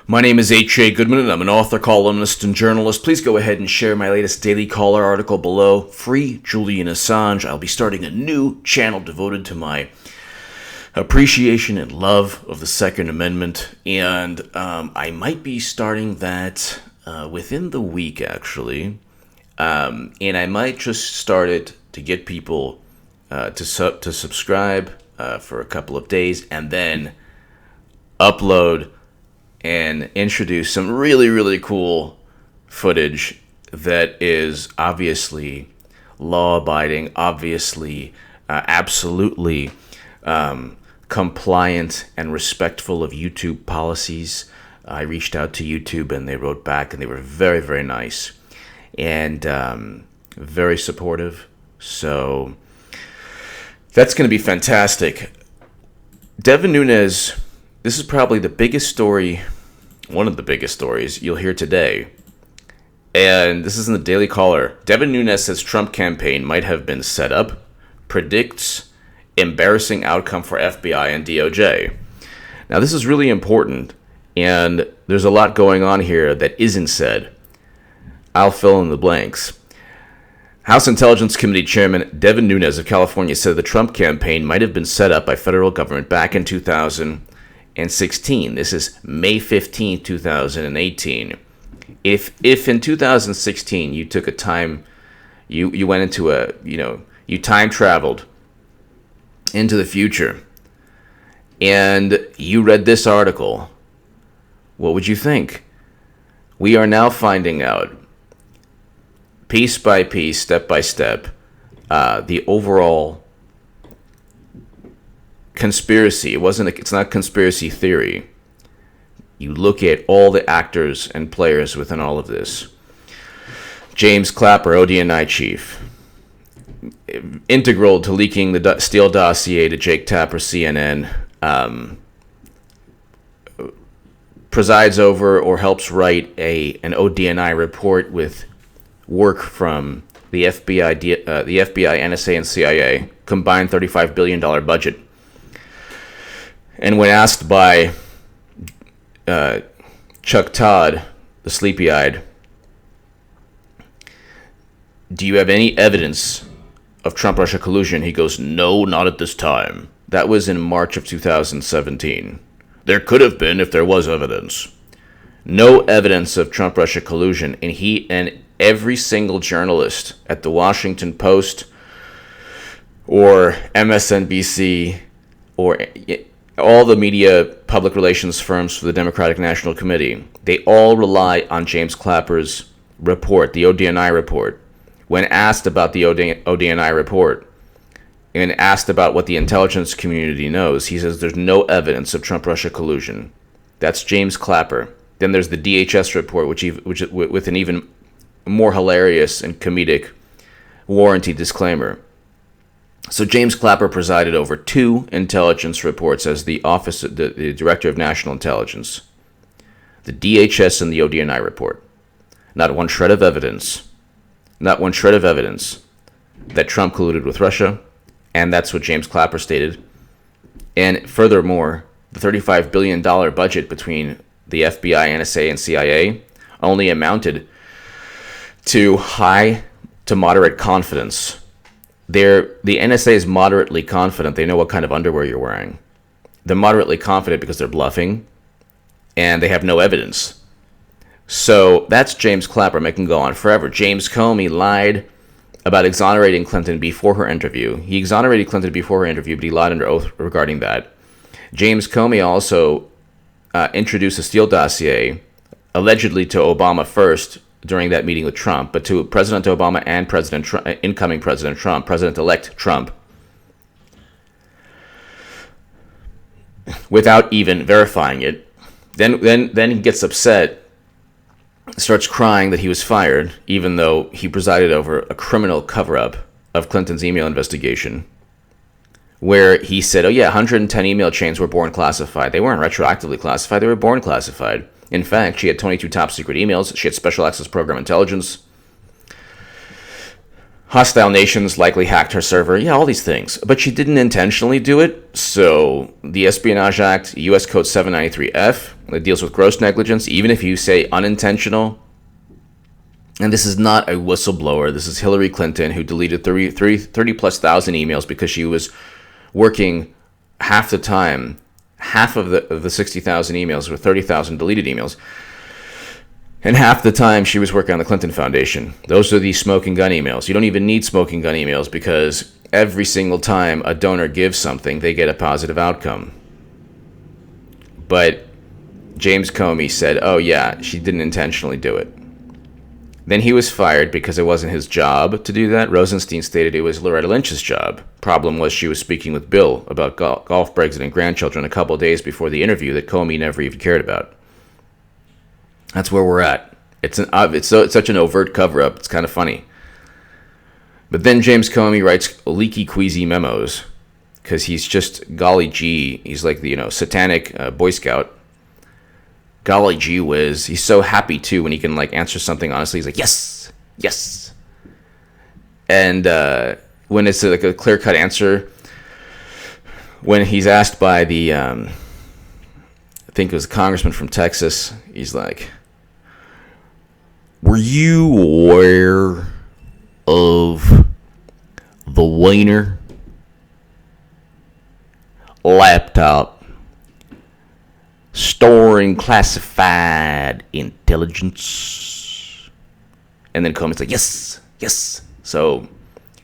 My name is H.A. Goodman, and I'm an author, columnist, and journalist. Please go ahead and share my latest Daily Caller article below. Free Julian Assange. I'll be starting a new channel devoted to my appreciation and love of the Second Amendment, and I might be starting that within the week, actually. And I might just start it to get people to subscribe for a couple of days, and then upload and introduce some really, really cool footage that is obviously law-abiding, obviously absolutely compliant and respectful of YouTube policies. I reached out to YouTube and they wrote back, and they were very, very nice and very supportive. So that's going to be fantastic. Devin Nunes, this is probably the biggest story, one of the biggest stories you'll hear today. And this is in the Daily Caller. Devin Nunes says Trump campaign might have been set up, predicts embarrassing outcome for FBI and DOJ. Now, this is really important, and there's a lot going on here that isn't said. I'll fill in the blanks. House Intelligence Committee Chairman Devin Nunes of California said the Trump campaign might have been set up by federal government back in 2016. This is May 15, 2018. If in 2016 you took a time, you went into you time traveled into the future, and you read this article, what would you think? We are now finding out, piece by piece, step by step, the overall conspiracy. It's not conspiracy theory. You look at all the actors and players within all of this. James Clapper, ODNI chief, integral to leaking the Steele dossier to Jake Tapper, CNN, presides over or helps write an ODNI report with work from the FBI, NSA, and CIA, combined $35 billion budget. And when asked by Chuck Todd, the sleepy-eyed, do you have any evidence of Trump-Russia collusion? He goes, no, not at this time. That was in March of 2017. There could have been if there was evidence. No evidence of Trump-Russia collusion. And he and every single journalist at the Washington Post or MSNBC or all the media public relations firms for the Democratic National Committee, they all rely on James Clapper's report, the ODNI report. When asked about the ODNI report and asked about what the intelligence community knows, he says there's no evidence of Trump-Russia collusion. That's James Clapper. Then there's the DHS report, which with an even more hilarious and comedic warranty disclaimer. So James Clapper presided over two intelligence reports as the Director of National Intelligence. The DHS and the ODNI report. Not one shred of evidence that Trump colluded with Russia, and that's what James Clapper stated. And furthermore, the $35 billion budget between the FBI, NSA, and CIA only amounted to high to moderate confidence. The NSA is moderately confident. They know what kind of underwear you're wearing. They're moderately confident because they're bluffing, and they have no evidence. So that's James Clapper. I can go on forever. James Comey lied about exonerating Clinton before her interview. He exonerated Clinton before her interview, but he lied under oath regarding that. James Comey also introduced a Steele dossier, allegedly to Obama first during that meeting with Trump, but to President Obama and incoming President Trump, President-elect Trump, without even verifying it. Then he gets upset, starts crying that he was fired, even though he presided over a criminal cover-up of Clinton's email investigation, where he said, oh yeah, 110 email chains were born classified. They weren't retroactively classified, they were born classified. In fact, she had 22 top secret emails, she had special access program intelligence. Hostile nations likely hacked her server. Yeah, all these things. But she didn't intentionally do it. So the Espionage Act, U.S. Code 793F, that deals with gross negligence, even if you say unintentional. And this is not a whistleblower. This is Hillary Clinton, who deleted 30-plus thousand emails because she was working half the time. Half of the 60,000 emails were 30,000 deleted emails. And half the time she was working on the Clinton Foundation. Those are the smoking gun emails. You don't even need smoking gun emails because every single time a donor gives something, they get a positive outcome. But James Comey said, oh yeah, she didn't intentionally do it. Then he was fired because it wasn't his job to do that. Rosenstein stated it was Loretta Lynch's job. Problem was she was speaking with Bill about golf, Brexit, and grandchildren a couple of days before the interview that Comey never even cared about. That's where we're at. It's such an overt cover-up. It's kind of funny. But then James Comey writes leaky, queasy memos because he's just, golly gee, he's like the satanic Boy Scout. Golly gee whiz. He's so happy, too, when he can answer something honestly. He's like, yes, yes. And when it's a clear-cut answer, when he's asked by the, I think it was a congressman from Texas, he's like, were you aware of the Wiener laptop storing classified intelligence? And then Comey's like, yes, yes. So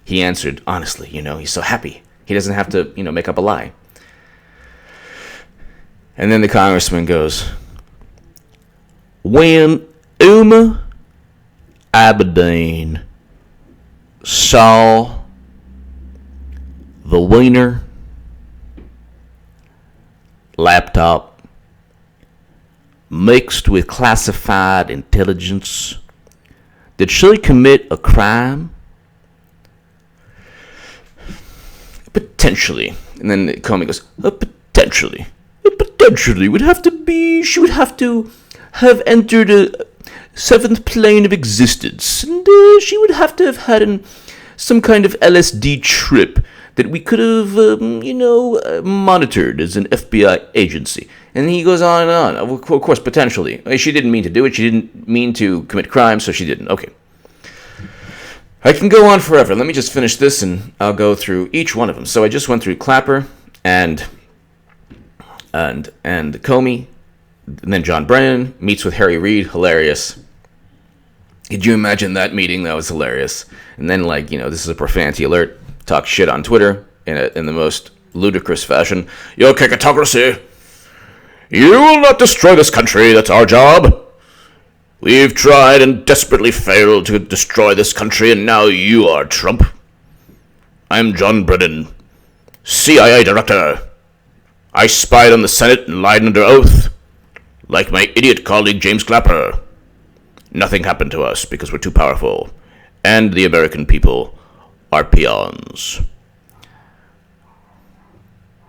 he answered honestly, he's so happy. He doesn't have to, make up a lie. And then the congressman goes, when Uma Abedin saw the Wiener laptop mixed with classified intelligence, did she commit a crime? Potentially. And then Comey goes, potentially. Potentially would have to be, she would have to have entered a seventh plane of existence, and she would have to have had some kind of LSD trip that we could have, monitored as an FBI agency. And he goes on and on. Of course, potentially. She didn't mean to do it. She didn't mean to commit crime, so she didn't. Okay. I can go on forever. Let me just finish this, and I'll go through each one of them. So I just went through Clapper and Comey, and then John Brennan meets with Harry Reid. Hilarious. Could you imagine that meeting? That was hilarious. And then, this is a profanity alert. Talk shit on Twitter in the most ludicrous fashion. Yo, cacatocracy. You will not destroy this country. That's our job. We've tried and desperately failed to destroy this country, and now you are Trump. I'm John Brennan, CIA director. I spied on the Senate and lied under oath, like my idiot colleague James Clapper. Nothing happened to us because we're too powerful, and the American people are peons.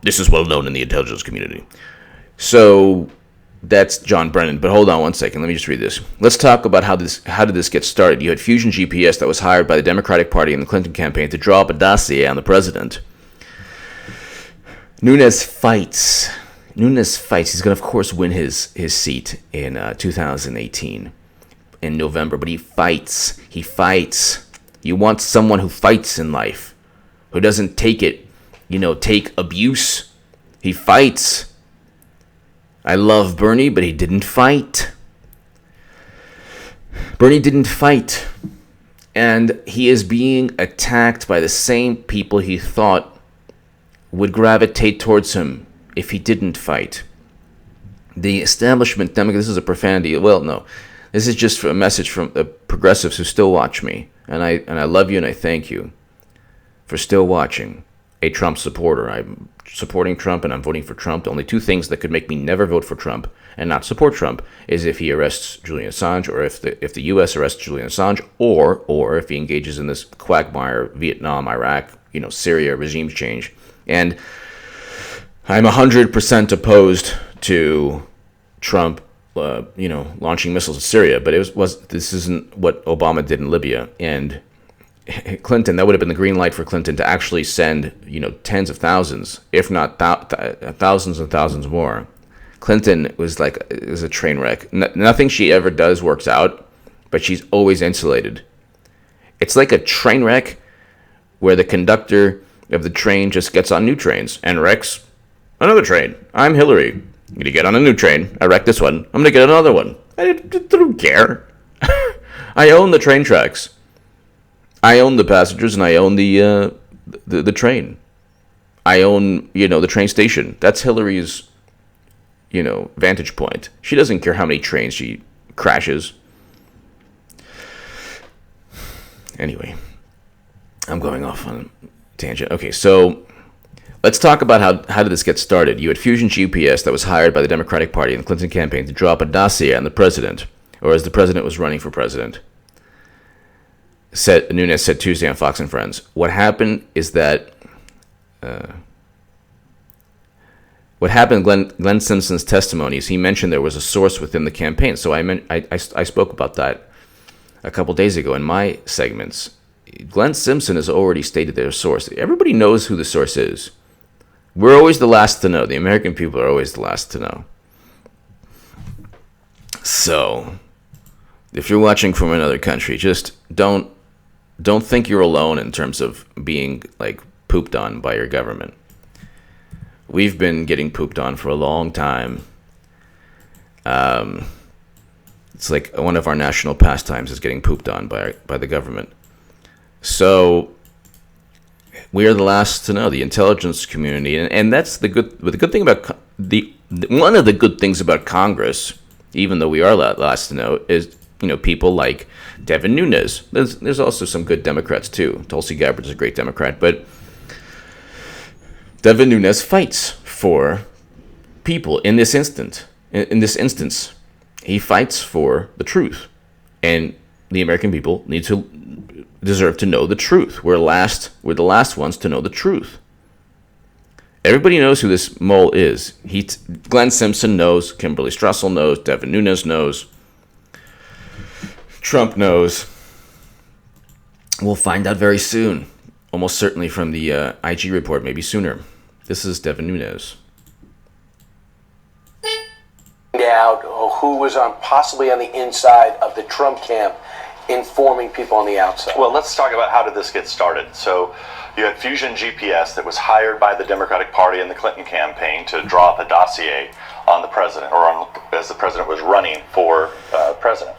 This is well known in the intelligence community. So that's John Brennan. But hold on one second. Let me just read this. Let's talk about how did this get started. You had Fusion GPS that was hired by the Democratic Party in the Clinton campaign to draw up a dossier on the president. Nunes fights. He's going to, of course, win his seat in 2018 in November. But he fights. You want someone who fights in life, who doesn't take abuse. He fights. I love Bernie, but he didn't fight. And he is being attacked by the same people he thought would gravitate towards him if he didn't fight. The establishment, this is a profanity. Well, no. This is just a message from the progressives who still watch me. And I love you and I thank you for still watching. A Trump supporter. I'm supporting Trump and I'm voting for Trump. The only two things that could make me never vote for Trump and not support Trump is if he arrests Julian Assange, or if the U.S. arrests Julian Assange, or if he engages in this quagmire, Vietnam, Iraq, Syria, regime change. And I'm 100% opposed to Trump, launching missiles at Syria. But this isn't what Obama did in Libya. And Clinton, that would have been the green light for Clinton to actually send, tens of thousands, if not thousands and thousands more. Clinton is a train wreck. Nothing she ever does works out, but she's always insulated. It's like a train wreck where the conductor of the train just gets on new trains and wrecks another train. I'm Hillary. I'm going to get on a new train. I wrecked this one. I'm going to get another one. I don't care. I own the train tracks. I own the passengers, and I own the train. I own, the train station. That's Hillary's, vantage point. She doesn't care how many trains she crashes. Anyway, I'm going off on a tangent. Okay, so let's talk about how did this get started. You had Fusion GPS that was hired by the Democratic Party in the Clinton campaign to draw up a dossier on the president, or as the president was running for president. Nunes said Tuesday on Fox and Friends. What happened is that what happened in Glenn Simpson's testimony is he mentioned there was a source within the campaign. So I spoke about that a couple days ago in my segments. Glenn Simpson has already stated their source. Everybody knows who the source is. We're always the last to know. The American people are always the last to know. So, if you're watching from another country, just don't think you're alone in terms of being pooped on by your government. We've been getting pooped on for a long time. It's like one of our national pastimes is getting pooped on by the government. So we are the last to know, the intelligence community, and that's the good thing about one of the good things about Congress, even though we are last to know, is people like Devin Nunes. There's also some good Democrats too. Tulsi Gabbard's a great Democrat, but Devin Nunes fights for people in this instance. He fights for the truth, and the American people deserve to know the truth. We're the last ones to know the truth. Everybody knows who this mole is. Glenn Simpson knows, Kimberly Strussel knows, Devin Nunes knows, Trump knows. We'll find out very soon, almost certainly from the IG report, maybe sooner. This is Devin Nunes. Out who was possibly on the inside of the Trump camp informing people on the outside. Well, let's talk about how did this get started. So you had Fusion GPS that was hired by the Democratic Party in the Clinton campaign to draw up a dossier on the president, as the president was running for president.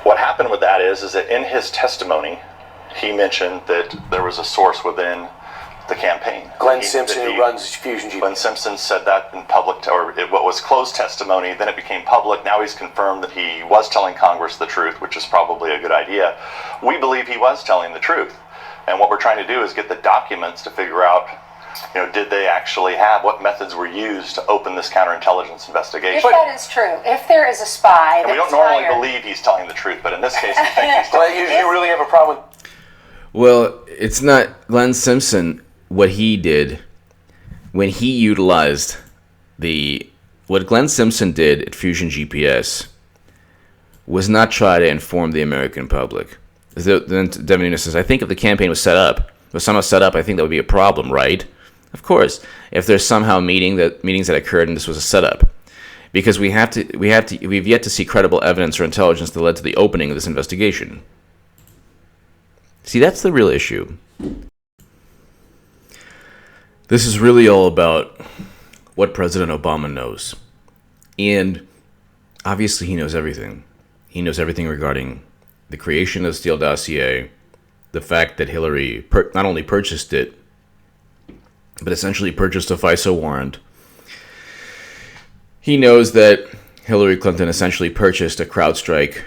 What happened with that is that in his testimony, he mentioned that there was a source within the campaign. Glenn Simpson, who runs Fusion GPS. Glenn Simpson said that in public, what was closed testimony, then it became public. Now he's confirmed that he was telling Congress the truth, which is probably a good idea. We believe he was telling the truth. And what we're trying to do is get the documents to figure out, did they actually have, what methods were used to open this counterintelligence investigation. If that is true, if there is a spy and we don't normally believe he's telling the truth, but in this case, we think he's telling the truth. You really have a problem with... Well, it's not Glenn Simpson. What he did when he utilized what Glenn Simpson did at Fusion GPS was not try to inform the American public. Then Devin Nunes says, I think if the campaign was somehow set up, I think that would be a problem, right? Of course, if there's somehow meetings that occurred and this was a setup, because we've yet to see credible evidence or intelligence that led to the opening of this investigation. See, that's the real issue. This is really all about what President Obama knows. And obviously he knows everything. He knows everything regarding the creation of the Steele dossier, the fact that Hillary not only purchased it, but essentially purchased a FISA warrant. He knows that Hillary Clinton essentially purchased a CrowdStrike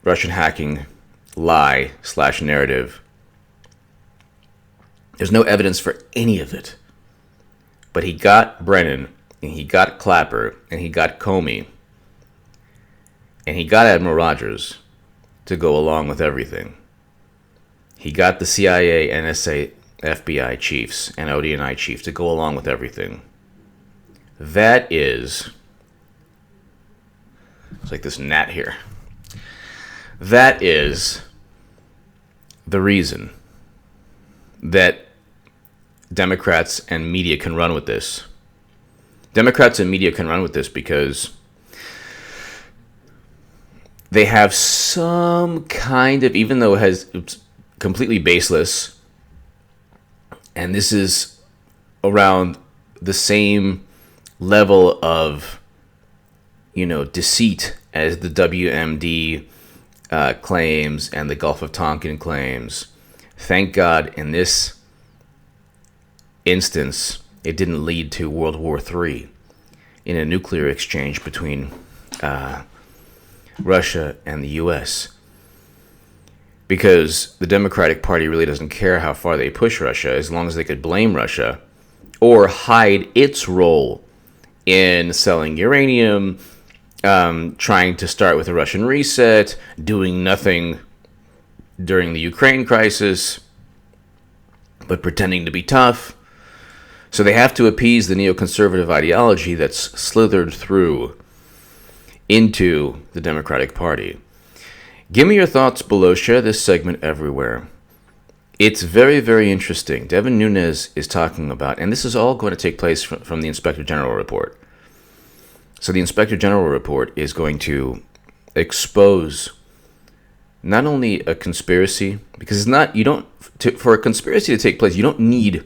Russian hacking lie/narrative. There's no evidence for any of it. But he got Brennan, and he got Clapper, and he got Comey, and he got Admiral Rogers to go along with everything. He got the CIA, NSA, FBI chiefs, and ODNI chief to go along with everything. That is... It's like this gnat here. That is the reason that Democrats and media can run with this. Democrats and media can run with this because they have some kind of, even though it's completely baseless, and this is around the same level of, deceit as the WMD claims and the Gulf of Tonkin claims. Thank God in this instance, it didn't lead to World War III in a nuclear exchange between Russia and the U.S. Because the Democratic Party really doesn't care how far they push Russia, as long as they could blame Russia or hide its role in selling uranium, trying to start with a Russian reset, doing nothing during the Ukraine crisis, but pretending to be tough. So they have to appease the neoconservative ideology that's slithered through into the Democratic Party. Give me your thoughts below. Share this segment everywhere. It's very, very interesting. Devin Nunes is talking about, and this is all going to take place from the Inspector General report. So the Inspector General report is going to expose not only a conspiracy, because it's not, for a conspiracy to take place, you don't need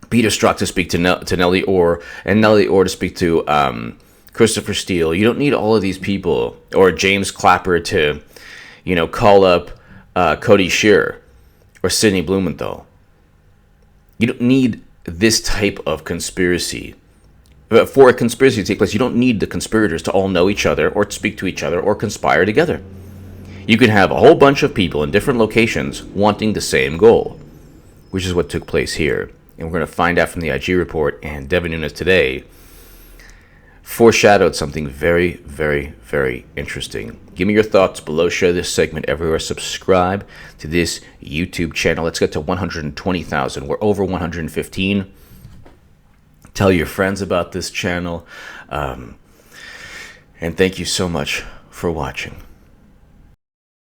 Peter Strzok to speak to Nellie Orr, and Nellie Orr to speak to Christopher Steele. You don't need all of these people, or James Clapper to, call up Cody Shearer or Sidney Blumenthal. You don't need this type of conspiracy. But for a conspiracy to take place, you don't need the conspirators to all know each other or speak to each other or conspire together. You can have a whole bunch of people in different locations wanting the same goal, which is what took place here. And we're going to find out from the IG report, and Devin Nunes today foreshadowed something very, very, very interesting. Give me your thoughts below. Share this segment everywhere. Subscribe to this YouTube channel. Let's get to 120,000. We're over 115. Tell your friends about this channel. And thank you so much for watching.